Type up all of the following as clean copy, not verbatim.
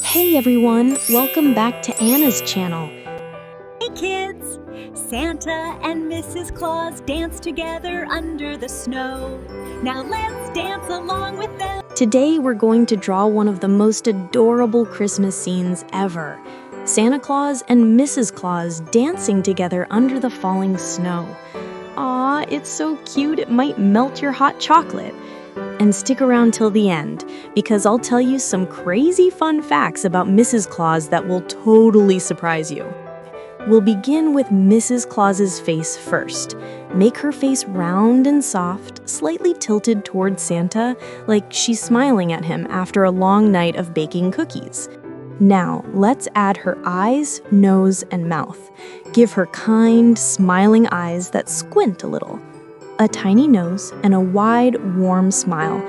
Hey everyone, welcome back to Anna's channel. Hey kids! Santa and Mrs. Claus dance together under the snow. Now let's dance along with them. Today we're going to draw one of the most adorable Christmas scenes ever. Santa Claus and Mrs. Claus dancing together under the falling snow. Aw, it's so cute it might melt your hot chocolate. And stick around till the end, because I'll tell you some crazy fun facts about Mrs. Claus that will totally surprise you. We'll begin with Mrs. Claus's face first. Make her face round and soft, slightly tilted toward Santa, like she's smiling at him after a long night of baking cookies. Now, let's add her eyes, nose, and mouth. Give her kind, smiling eyes that squint a little. A tiny nose, and a wide, warm smile,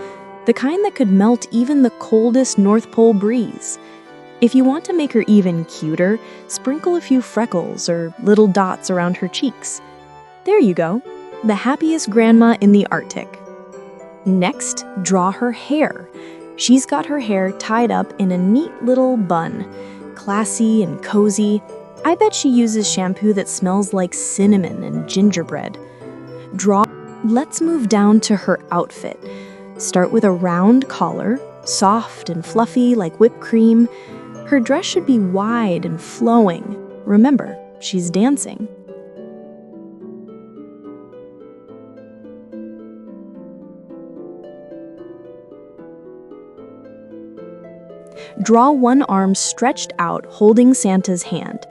the kind that could melt even the coldest North Pole breeze. If you want to make her even cuter, sprinkle a few freckles or little dots around her cheeks. There you go, the happiest grandma in the Arctic. Next, draw her hair. She's got her hair tied up in a neat little bun, classy and cozy. I bet she uses shampoo that smells like cinnamon and gingerbread. Let's move down to her outfit. Start with a round collar, soft and fluffy like whipped cream. Her dress should be wide and flowing. Remember, she's dancing. Draw one arm stretched out, holding Santa's hand.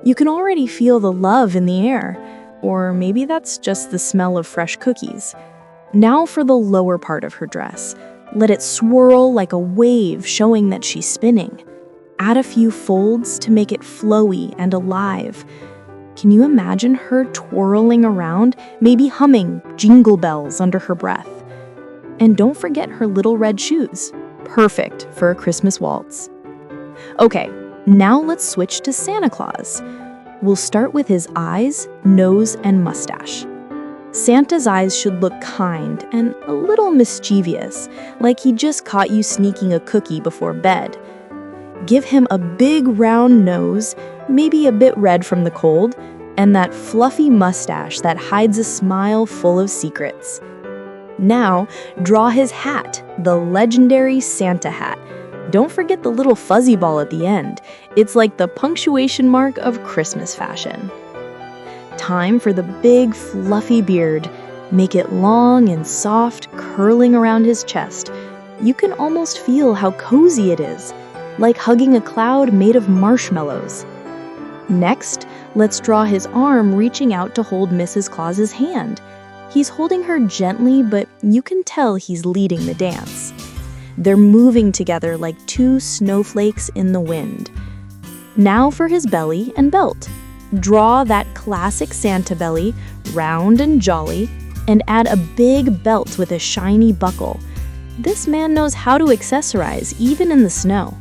You can already feel the love in the air. Or maybe that's just the smell of fresh cookies. Now for the lower part of her dress. Let it swirl like a wave, showing that she's spinning. Add a few folds to make it flowy and alive. Can you imagine her twirling around, maybe humming jingle bells under her breath? And don't forget her little red shoes. Perfect for a Christmas waltz. Okay, now let's switch to Santa Claus. We'll start with his eyes, nose, and mustache. Santa's eyes should look kind and a little mischievous, like he just caught you sneaking a cookie before bed. Give him a big round nose, maybe a bit red from the cold, and that fluffy mustache that hides a smile full of secrets. Now, draw his hat, the legendary Santa hat. Don't forget the little fuzzy ball at the end. It's like the punctuation mark of Christmas fashion. Time for the big, fluffy beard. Make it long and soft, curling around his chest. You can almost feel how cozy it is, like hugging a cloud made of marshmallows. Next, let's draw his arm reaching out to hold Mrs. Claus's hand. He's holding her gently, but you can tell he's leading the dance. They're moving together like two snowflakes in the wind. Now for his belly and belt. Draw that classic Santa belly, round and jolly, and add a big belt with a shiny buckle. This man knows how to accessorize, even in the snow.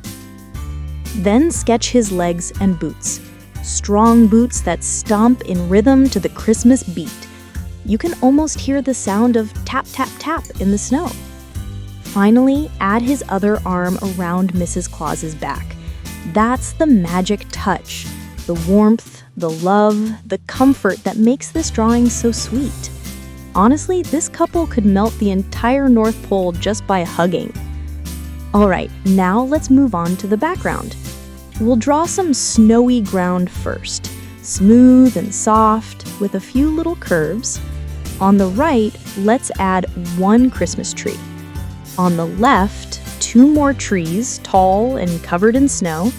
Then sketch his legs and boots. Strong boots that stomp in rhythm to the Christmas beat. You can almost hear the sound of tap, tap, tap in the snow. Finally, add his other arm around Mrs. Claus's back. That's the magic touch, the warmth, the love, the comfort that makes this drawing so sweet. Honestly, this couple could melt the entire North Pole just by hugging. All right, now let's move on to the background. We'll draw some snowy ground first, smooth and soft with a few little curves. On the right, let's add one Christmas tree. On the left, two more trees, tall and covered in snow.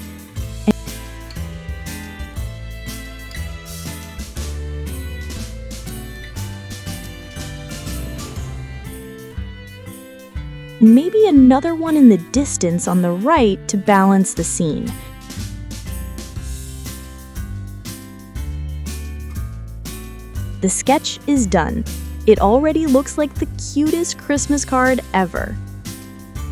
Maybe another one in the distance on the right to balance the scene. The sketch is done. It already looks like the cutest Christmas card ever.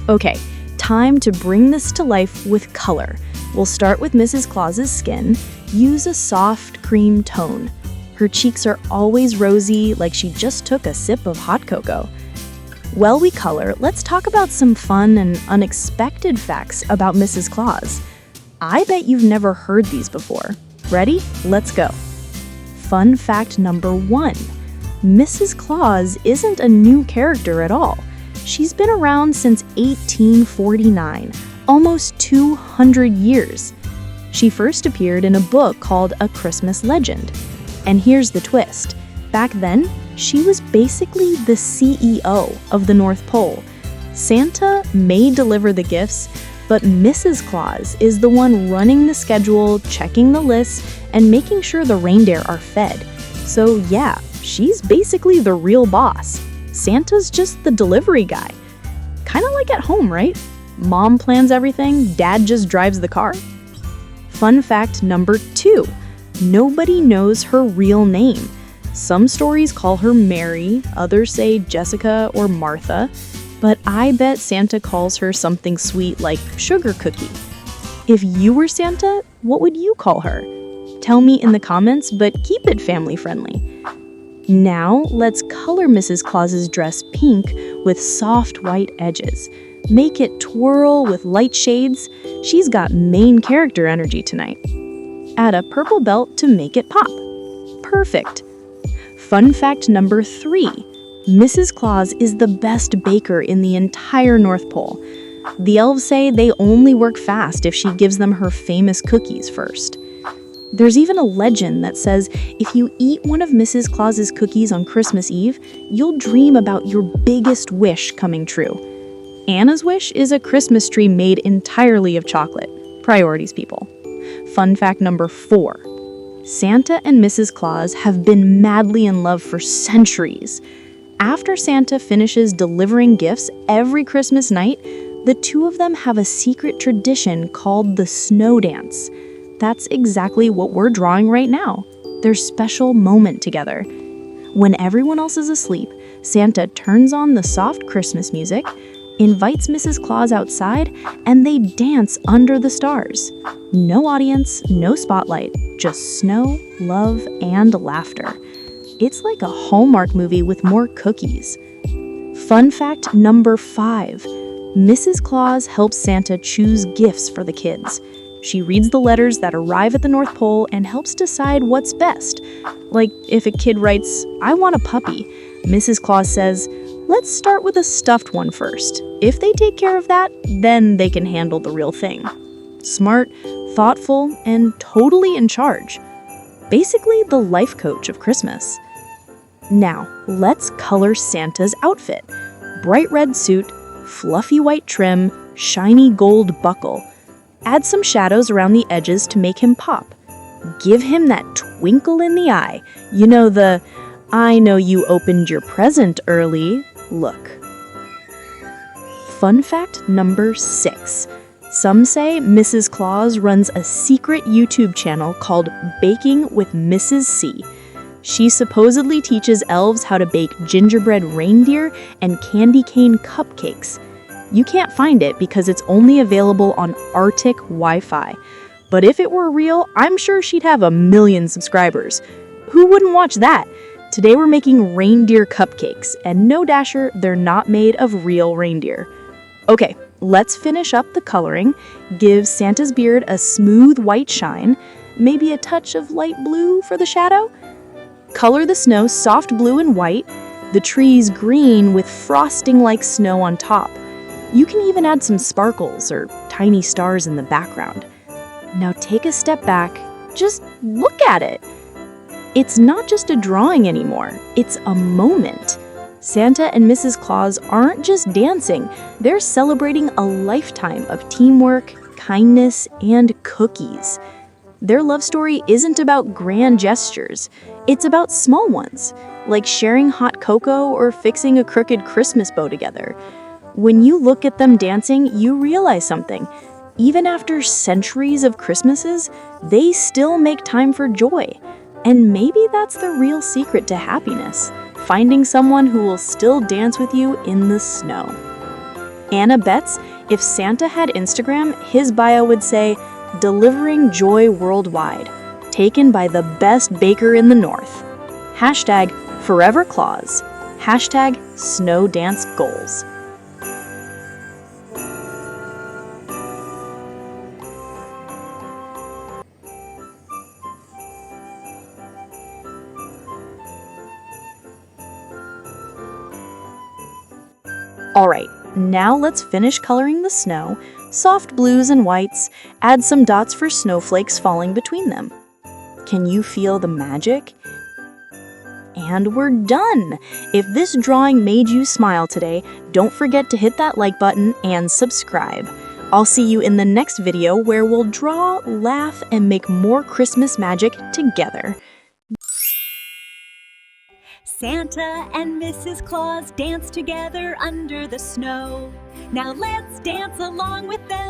Okay, time to bring this to life with color. We'll start with Mrs. Claus's skin. Use a soft cream tone. Her cheeks are always rosy, like she just took a sip of hot cocoa. While we color, let's talk about some fun and unexpected facts about Mrs. Claus. I bet you've never heard these before. Ready? Let's go. Fun fact number 1. Mrs. Claus isn't a new character at all. She's been around since 1849, almost 200 years. She first appeared in a book called A Christmas Legend. And here's the twist. Back then, she was basically the CEO of the North Pole. Santa may deliver the gifts, but Mrs. Claus is the one running the schedule, checking the lists, and making sure the reindeer are fed. So yeah, she's basically the real boss. Santa's just the delivery guy. Kind of like at home, right? Mom plans everything, Dad just drives the car. Fun fact number 2. Nobody knows her real name. Some stories call her Mary, others say Jessica or Martha, but I bet Santa calls her something sweet like Sugar Cookie. If you were Santa, what would you call her? Tell me in the comments, but keep it family friendly. Now, let's color Mrs. Claus's dress pink with soft white edges. Make it twirl with light shades. She's got main character energy tonight. Add a purple belt to make it pop. Perfect. Fun fact number 3. Mrs. Claus is the best baker in the entire North Pole. The elves say they only work fast if she gives them her famous cookies first. There's even a legend that says if you eat one of Mrs. Claus's cookies on Christmas Eve, you'll dream about your biggest wish coming true. Anna's wish is a Christmas tree made entirely of chocolate. Priorities, people. Fun fact number 4. Santa and Mrs. Claus have been madly in love for centuries. After Santa finishes delivering gifts every Christmas night, the two of them have a secret tradition called the snow dance. That's exactly what we're drawing right now, their special moment together. When everyone else is asleep, Santa turns on the soft Christmas music, invites Mrs. Claus outside, and they dance under the stars. No audience, no spotlight, just snow, love, and laughter. It's like a Hallmark movie with more cookies. Fun fact number 5. Mrs. Claus helps Santa choose gifts for the kids. She reads the letters that arrive at the North Pole and helps decide what's best. Like if a kid writes, "I want a puppy," Mrs. Claus says, "Let's start with a stuffed one first. If they take care of that, then they can handle the real thing." Smart, thoughtful, and totally in charge. Basically the life coach of Christmas. Now, let's color Santa's outfit. Bright red suit, fluffy white trim, shiny gold buckle. Add some shadows around the edges to make him pop. Give him that twinkle in the eye. You know the, "I know you opened your present early" look. Fun fact number 6. Some say Mrs. Claus runs a secret YouTube channel called Baking with Mrs. C. She supposedly teaches elves how to bake gingerbread reindeer and candy cane cupcakes. You can't find it because it's only available on Arctic Wi-Fi. But if it were real, I'm sure she'd have 1 million subscribers. Who wouldn't watch that? Today we're making reindeer cupcakes, and no Dasher, they're not made of real reindeer. Okay, let's finish up the coloring. Give Santa's beard a smooth white shine, maybe a touch of light blue for the shadow. Color the snow soft blue and white, the trees green with frosting like snow on top. You can even add some sparkles or tiny stars in the background. Now take a step back, just look at it. It's not just a drawing anymore, it's a moment. Santa and Mrs. Claus aren't just dancing, they're celebrating a lifetime of teamwork, kindness, and cookies. Their love story isn't about grand gestures, it's about small ones, like sharing hot cocoa or fixing a crooked Christmas bow together. When you look at them dancing, you realize something. Even after centuries of Christmases, they still make time for joy. And maybe that's the real secret to happiness, finding someone who will still dance with you in the snow. Anna bets if Santa had Instagram, his bio would say, "Delivering joy worldwide, taken by the best baker in the North." Hashtag Forever Claus. Hashtag Snow Dance Goals. Alright, now let's finish coloring the snow. Soft blues and whites, add some dots for snowflakes falling between them. Can you feel the magic? And we're done! If this drawing made you smile today, don't forget to hit that like button and subscribe. I'll see you in the next video where we'll draw, laugh, and make more Christmas magic together. Santa and Mrs. Claus dance together under the snow. Now let's dance along with them.